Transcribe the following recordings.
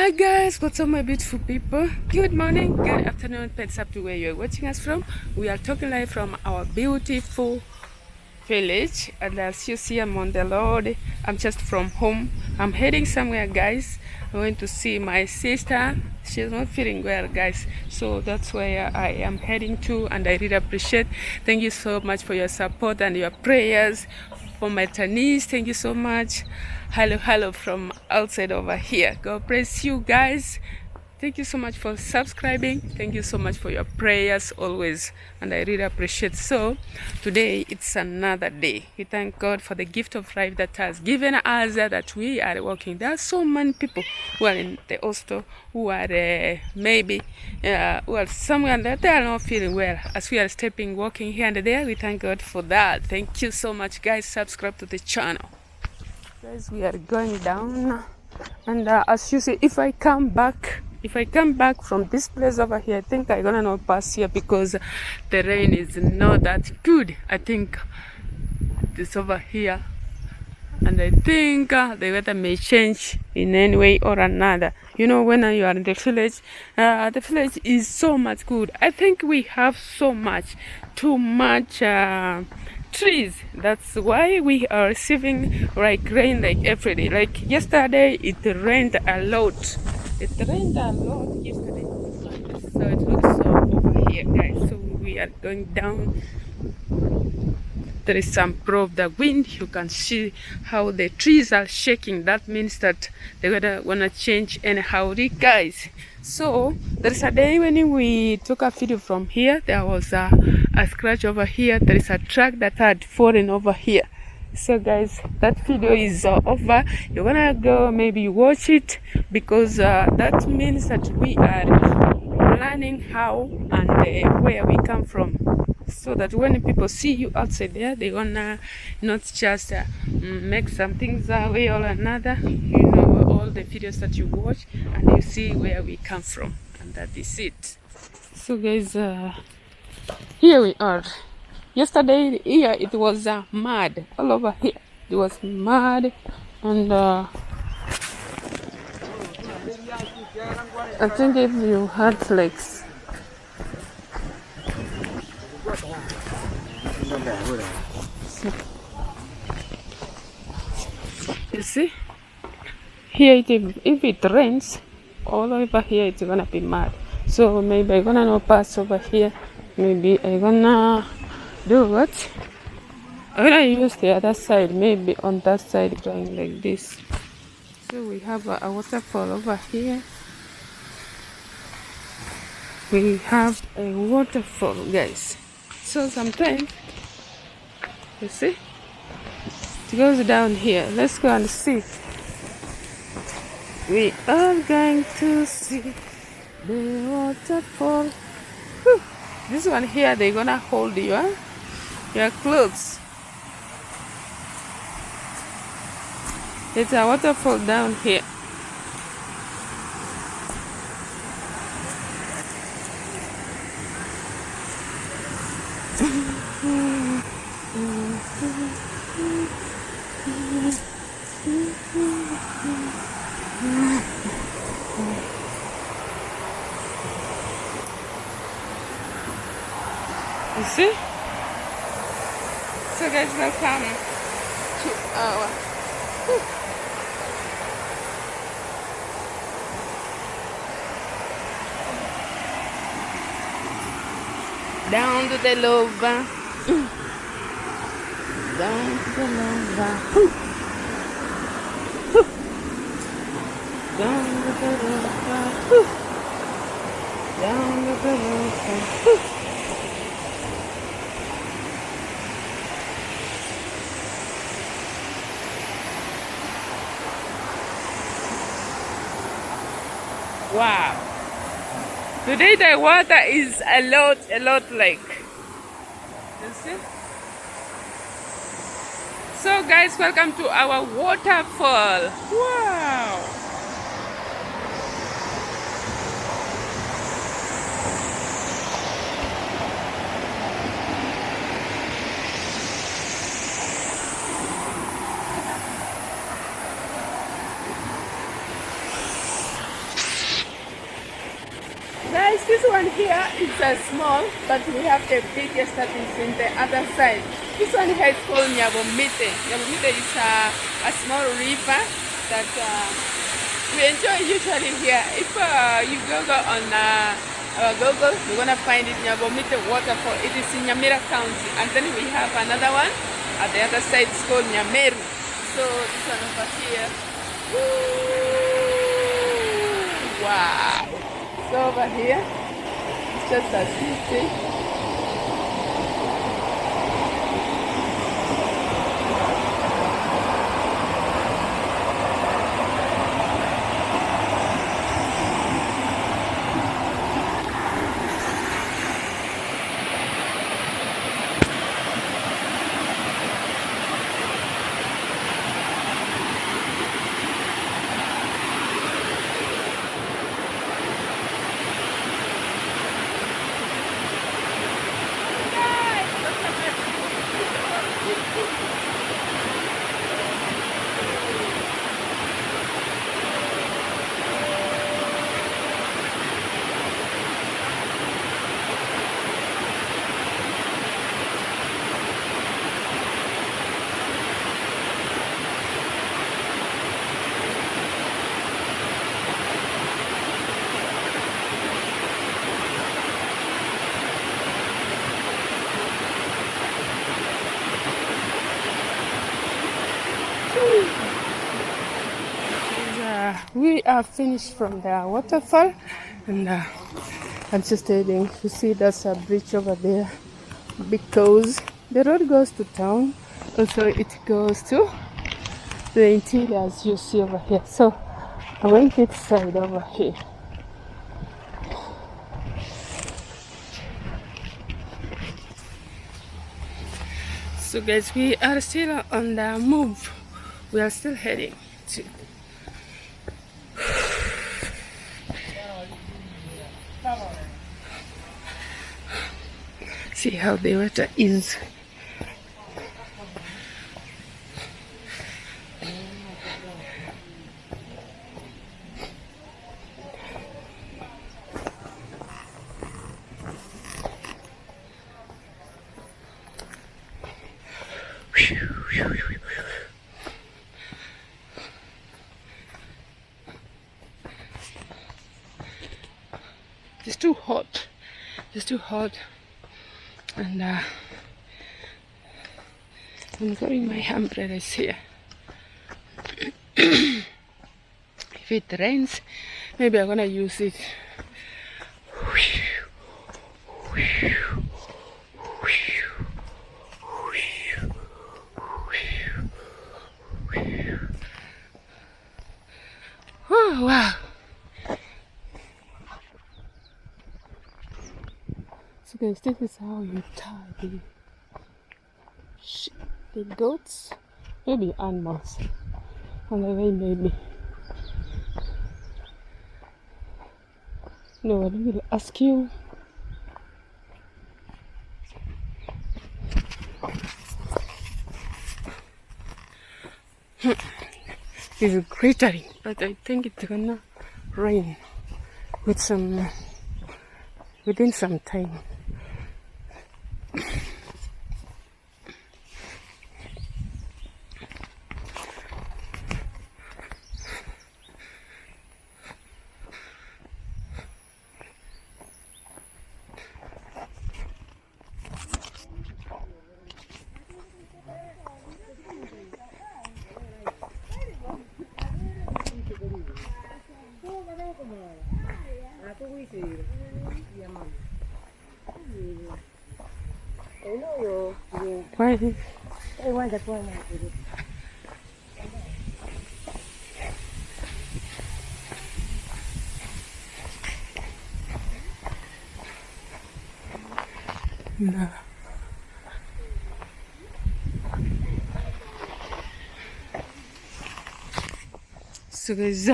Hi guys, what's up my beautiful people? Good morning, good afternoon, depends up to where you're watching us from. We are talking live from our beautiful village, and as you see, I'm on the road. I'm just from home. I'm heading somewhere, guys. I'm going to see my sister. She's not feeling well, guys, so that's where I am heading to, and I really appreciate. Thank you so much for your support and your prayers for my Chinese. Thank you so much. Hello from outside over here. God bless you guys. Thank you so much for subscribing. Thank you so much for your prayers always, and I really appreciate. So today it's another day. We thank God for the gift of life that has given us, that we are walking. There are so many people who are in the hospital, who are maybe who are somewhere that they are not feeling well. As we are stepping, walking here and there, we thank God for that. Thank you so much, guys. Subscribe to the channel. Guys, we are going down, and as you see, if I come back from this place over here, I think I'm gonna not pass here because the rain is not that good. I think this over here, and I think the weather may change in any way or another. You know, when you are in the village is so much good. I think we have too much trees. That's why we are receiving like rain like every day. Like yesterday, it rained a lot. Yesterday, so it looks so over here, guys. So we are going down. There is some pro of the wind. You can see how the trees are shaking. That means that the weather wanna change anyhow, guys. So there's a day when we took a video from here. There was a scratch over here. There is a truck that had fallen over here. So guys, that video is over. You wanna go maybe watch it, because that means that we are learning how and where we come from, so that when people see you outside there, they wanna not just make some things way or another. You know all the videos that you watch, and you see where we come from, and that is it. So guys, here we are. Yesterday here it was mud all over here. It was mud, and I think if you had legs. You see, here if it rains, all over here it's gonna be mud. So maybe I'm gonna not pass over here. Maybe I'm gonna do what? I'm gonna use the other side, maybe on that side, going like this. So we have a waterfall over here. We have a waterfall, guys. So sometimes, you see, it goes down here. Let's go and see. We are going to see the waterfall. Whew. This one here, they're gonna hold your clothes. It's a waterfall down here. You see? So guys, welcome to our down to the lava. Down to the lava. Down to the lava. Down to the lava. Wow. Today the water is a lot like. You see? So guys, welcome to our waterfall. Wow. one here is small, but we have the biggest that is in the other side. This one here is called Nyabomite. Nyabomite is a small river that we enjoy usually here. If you Google on our Google, you're gonna find it, Nyabomite Waterfall. It is in Nyamira County, and then we have another one at the other side. It's called Nyameru. So this one over here. Woo! Wow! So over here, it's just as you see. We are finished from the waterfall, and I'm just heading. You see, there's a bridge over there because the road goes to town, also it goes to the interior, as you see over here. So I went this side over here. So guys, we are still on the move. We are still heading to see how the water is. It's too hot. It's too hot. And I'm carrying my umbrellas here. If it rains, maybe I'm gonna use it. Oh wow. So guys, this is how you tie the goats, maybe animals, on the way maybe. No, I will ask you. It's glittering, but I think it's gonna rain within some time. Why? No. So guys,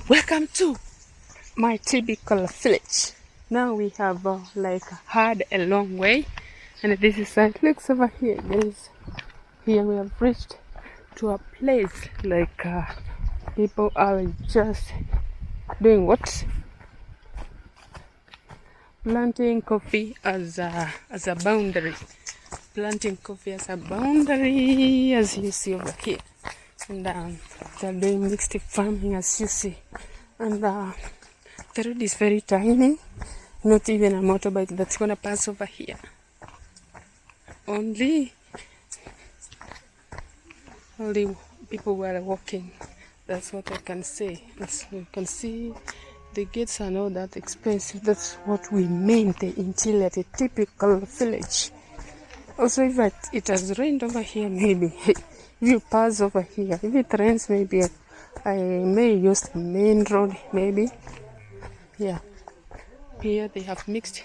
welcome to my typical village. Now we have had a long way, and this is how it looks over here, guys. Here we have reached to a place like people are just doing what? planting coffee as a boundary. Planting coffee as a boundary, as you see over here. And they're doing mixed farming, as you see. And the road is very tiny. Not even a motorbike that's gonna pass over here. Only people were walking. That's what I can say. As you can see, the gates are not that expensive. That's what we mean, the interior, the typical village. Also, if it has rained over here, maybe if you pass over here, if it rains, maybe I may use the main road, maybe. Yeah. Here they have mixed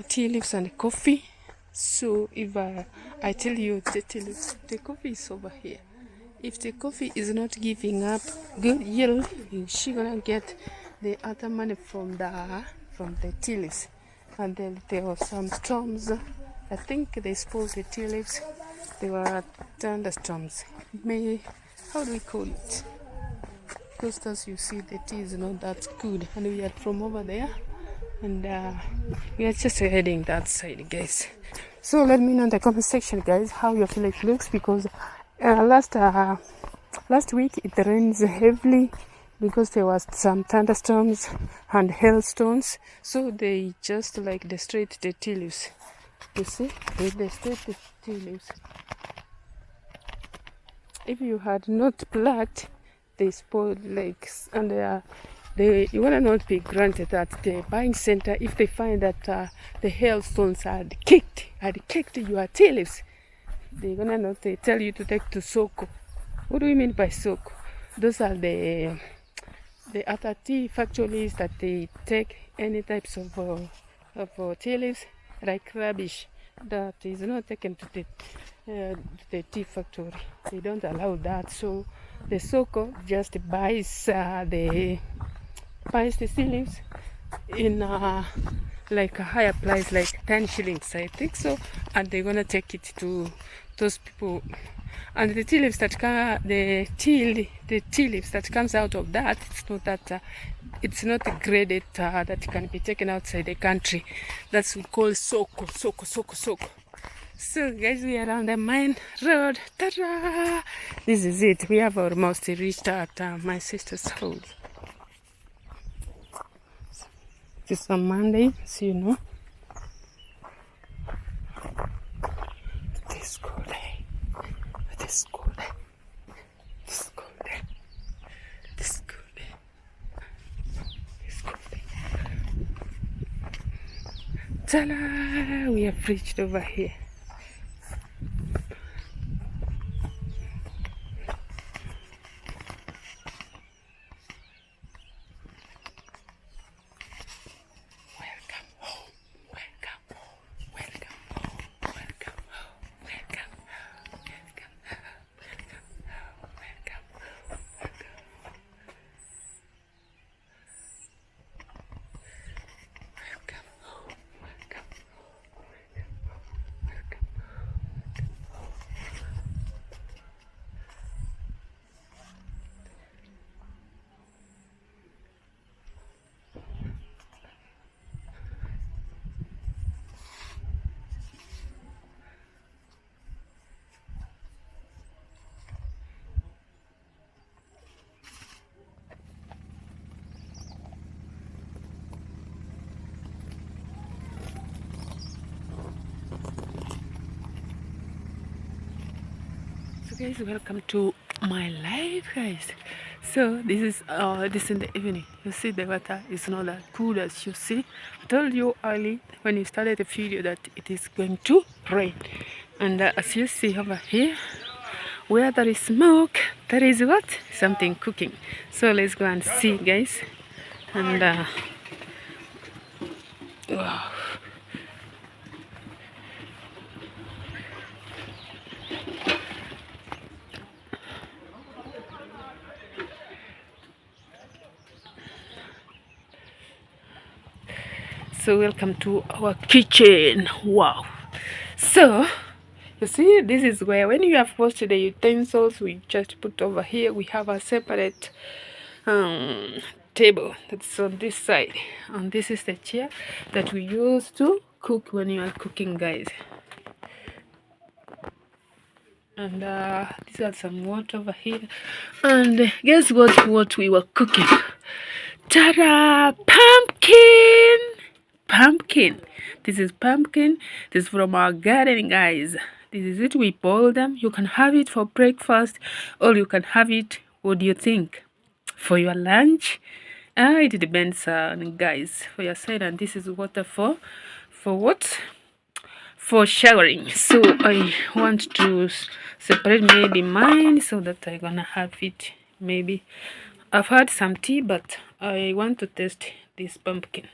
tea leaves and coffee. So if I tell you the coffee is over here. If the coffee is not giving up good yield, she gonna get the other money from the tea leaves. And then there were some storms. I think they spoiled the tea leaves. They were thunderstorms. How do we call it? Because as you see, the tea is not that good. And we are from over there. And we are just heading that side, guys. So let me know in the comment section, guys, how your village looks, because last week it rains heavily because there was some thunderstorms and hailstones. So they just like destroyed the tea leaves. You see, they destroyed the tea leaves. If you had not plucked, they spoiled legs, and you will not be granted at the buying center if they find that the hailstones had kicked your tea leaves. They're gonna not tell you to take to Soko. What do we mean by Soko? Those are the other tea factories that they take any types of tea leaves, like rubbish, that is not taken to the tea factory. They don't allow that. So the Soko just buys the tea leaves in like a higher price, like 10 shillings, I think so, and they're gonna take it to those people. And the tea leaves that the tea leaves that comes out of that, it's not graded that can be taken outside the country. That's what we call Soko. So guys, we are on the main road. Ta-da! This is it. We have almost reached at my sister's house. It's on Monday, so you know. This cool day. This cool day. This cool day. This cool day. This cool day. Ta-da! We have reached over here. Guys, welcome to my life, guys. So this is in the evening. You see the water is not that cool as you see. I told you early when you started the video that it is going to rain, and as you see over here, where there is smoke, there is what? Something cooking. So let's go and see, guys. And wow. So welcome to our kitchen. Wow. So you see, this is where when you have washed the utensils, we just put over here. We have a separate table that's on this side, and this is the chair that we use to cook when you are cooking, guys. And these are some water over here, and guess what we were cooking? Ta-da! Pumpkin. This is pumpkin. This is from our garden, guys. This is it. We boil them. You can have it for breakfast, or you can have it, what do you think, for your lunch? It depends on, guys, for your side. And this is water for what? For showering. So I want to separate maybe mine so that I'm gonna have it. Maybe I've had some tea, but I want to test this pumpkin.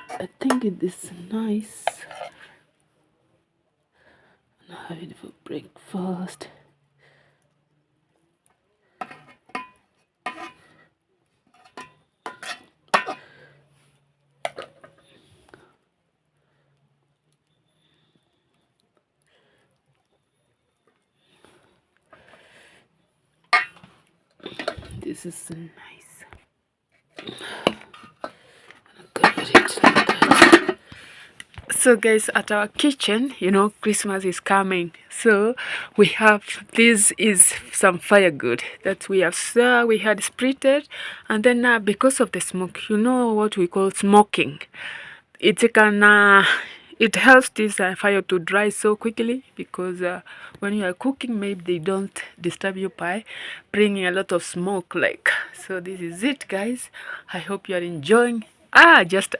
I think it is nice. I have it for breakfast. This is nice. Cover it like that. So guys, at our kitchen, you know, Christmas is coming, so we have, this is some firewood that we have, we had spritted, and then because of the smoke, you know what we call smoking, it can it helps this fire to dry so quickly, because when you are cooking, maybe they don't disturb you by bringing a lot of smoke, like. So this is it, guys. I hope you are enjoying. I'm just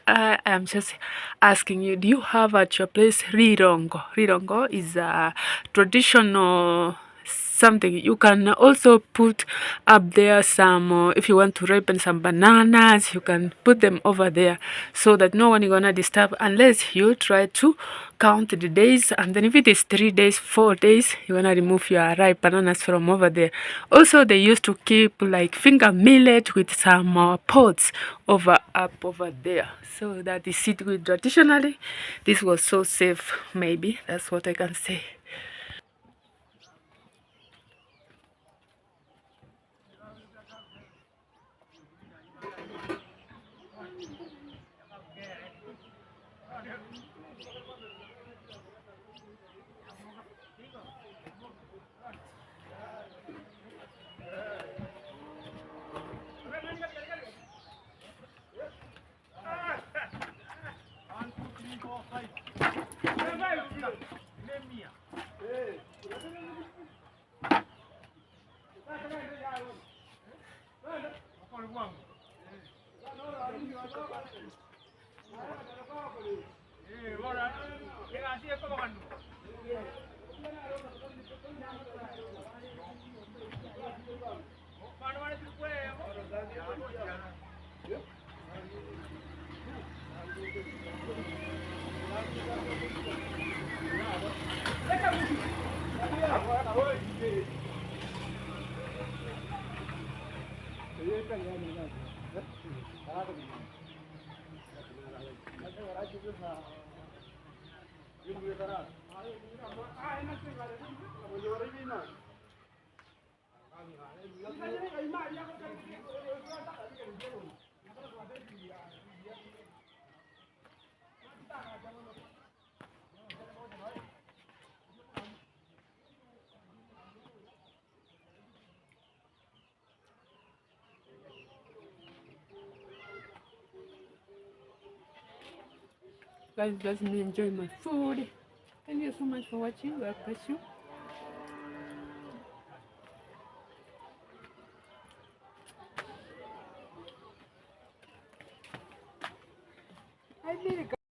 asking you, do you have at your place rirongo? Rirongo is a traditional something. You can also put up there some, if you want to ripen some bananas, you can put them over there so that no one is gonna disturb, unless you try to count the days, and then if it is 3 days, 4 days, you're gonna remove your ripe bananas from over there. Also, they used to keep like finger millet with some pods up over there, so that is it. With traditionally, this was so safe. Maybe that's what I can say. Guys, let me enjoy my food. Thank you so much for watching. God bless you. I did it.